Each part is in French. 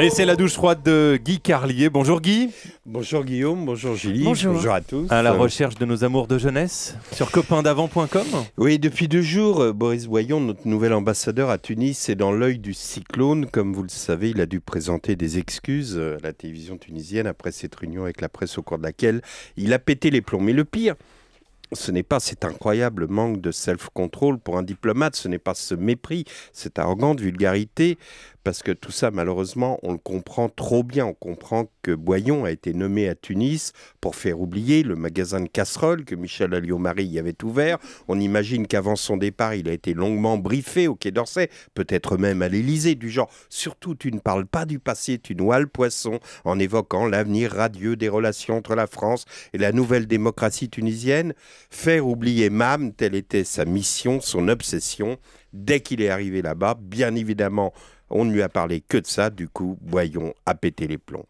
Et c'est la douche froide de Guy Carlier. Bonjour Guy. Bonjour Guillaume, bonjour Julie, bonjour à tous. À la recherche de nos amours de jeunesse sur copaindavant.com. Oui, depuis 2 jours, Boris Boyon, notre nouvel ambassadeur à Tunis, est dans l'œil du cyclone. Comme vous le savez, il a dû présenter des excuses à la télévision tunisienne après cette réunion avec la presse au cours de laquelle il a pété les plombs. Mais le pire, ce n'est pas cet incroyable manque de self-control pour un diplomate, ce n'est pas ce mépris, cette arrogante vulgarité, parce que tout ça, malheureusement, on le comprend trop bien. On comprend que Boyon a été nommé à Tunis pour faire oublier le magasin de casseroles que Michel Alliot-Marie y avait ouvert. On imagine qu'avant son départ, il a été longuement briefé au Quai d'Orsay, peut-être même à l'Élysée, du genre « Surtout, tu ne parles pas du passé, tu noies le poisson » en évoquant l'avenir radieux des relations entre la France et la nouvelle démocratie tunisienne. Faire oublier MAM, telle était sa mission, son obsession. Dès qu'il est arrivé là-bas, bien évidemment, on ne lui a parlé que de ça. Du coup, Boyon a pété les plombs.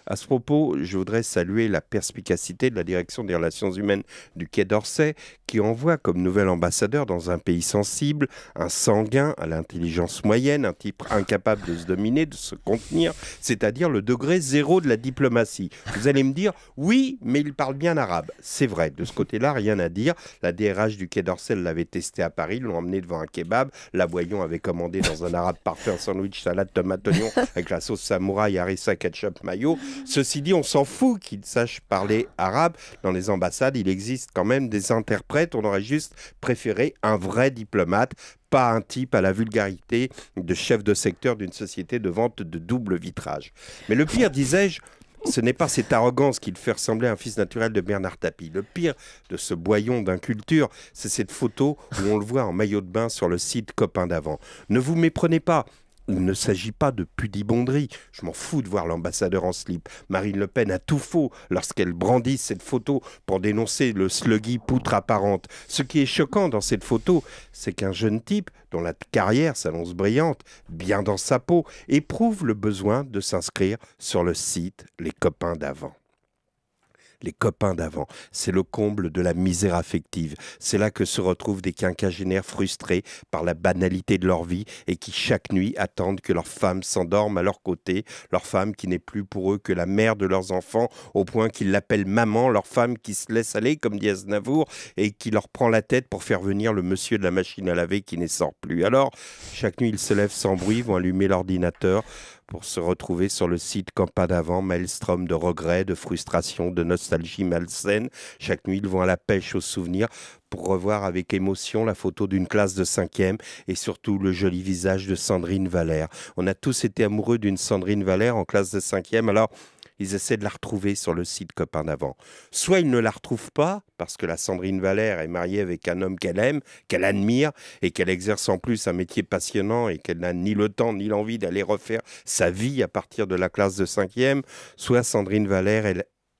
À ce propos, je voudrais saluer la perspicacité de la direction des relations humaines du Quai d'Orsay qui envoie comme nouvel ambassadeur dans un pays sensible un sanguin à l'intelligence moyenne, un type incapable de se dominer, de se contenir, c'est-à-dire le degré zéro de la diplomatie. Vous allez me dire, oui, mais il parle bien arabe. C'est vrai, de ce côté-là, rien à dire. La DRH du Quai d'Orsay l'avait testé à Paris, l'ont emmené devant un kebab. La Boyon avait commandé dans un arabe parfait un sandwich salade tomate oignon avec la sauce samouraï, harissa, ketchup, mayo. Ceci dit, on s'en fout qu'il sache parler arabe. Dans les ambassades, il existe quand même des interprètes. On aurait juste préféré un vrai diplomate, pas un type à la vulgarité de chef de secteur d'une société de vente de double vitrage. Mais le pire, disais-je, ce n'est pas cette arrogance qui le fait ressembler à un fils naturel de Bernard Tapie. Le pire de ce Boyon d'inculture, c'est cette photo où on le voit en maillot de bain sur le site Copain d'Avant. Ne vous méprenez pas. Il ne s'agit pas de pudibonderie. Je m'en fous de voir l'ambassadeur en slip. Marine Le Pen a tout faux lorsqu'elle brandit cette photo pour dénoncer le sluggy poutre apparente. Ce qui est choquant dans cette photo, c'est qu'un jeune type, dont la carrière s'annonce brillante, bien dans sa peau, éprouve le besoin de s'inscrire sur le site Les Copains d'Avant. Les copains d'avant, c'est le comble de la misère affective. C'est là que se retrouvent des quinquagénaires frustrés par la banalité de leur vie et qui chaque nuit attendent que leur femme s'endorme à leur côté, leur femme qui n'est plus pour eux que la mère de leurs enfants, au point qu'ils l'appellent maman, leur femme qui se laisse aller, comme dit Aznavour, et qui leur prend la tête pour faire venir le monsieur de la machine à laver qui ne sort plus. Alors, chaque nuit, ils se lèvent sans bruit, vont allumer l'ordinateur, pour se retrouver sur le site Copain d'Avant, maelstrom de regrets, de frustration, de nostalgie malsaine. Chaque nuit, ils vont à la pêche aux souvenirs pour revoir avec émotion la photo d'une classe de 5e et surtout le joli visage de Sandrine Valère. On a tous été amoureux d'une Sandrine Valère en classe de 5e, alors ils essaient de la retrouver sur le site Copain d'Avant. Soit ils ne la retrouvent pas, parce que la Sandrine Valère est mariée avec un homme qu'elle aime, qu'elle admire, et qu'elle exerce en plus un métier passionnant, et qu'elle n'a ni le temps ni l'envie d'aller refaire sa vie à partir de la classe de 5e. Soit Sandrine Valère,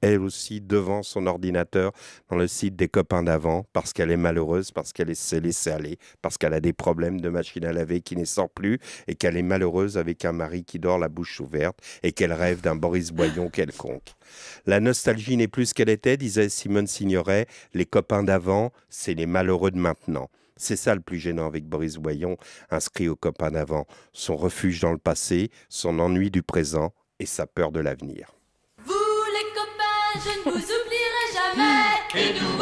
elle aussi devant son ordinateur dans le site des Copains d'Avant parce qu'elle est malheureuse, parce qu'elle s'est laissée aller, parce qu'elle a des problèmes de machine à laver qui ne sort plus et qu'elle est malheureuse avec un mari qui dort la bouche ouverte et qu'elle rêve d'un Boris Boyon quelconque. La nostalgie n'est plus ce qu'elle était, disait Simone Signoret. Les copains d'avant, c'est les malheureux de maintenant. C'est ça le plus gênant avec Boris Boyon, inscrit aux Copains d'Avant. Son refuge dans le passé, son ennui du présent et sa peur de l'avenir. Je ne vous oublierai jamais. Et nous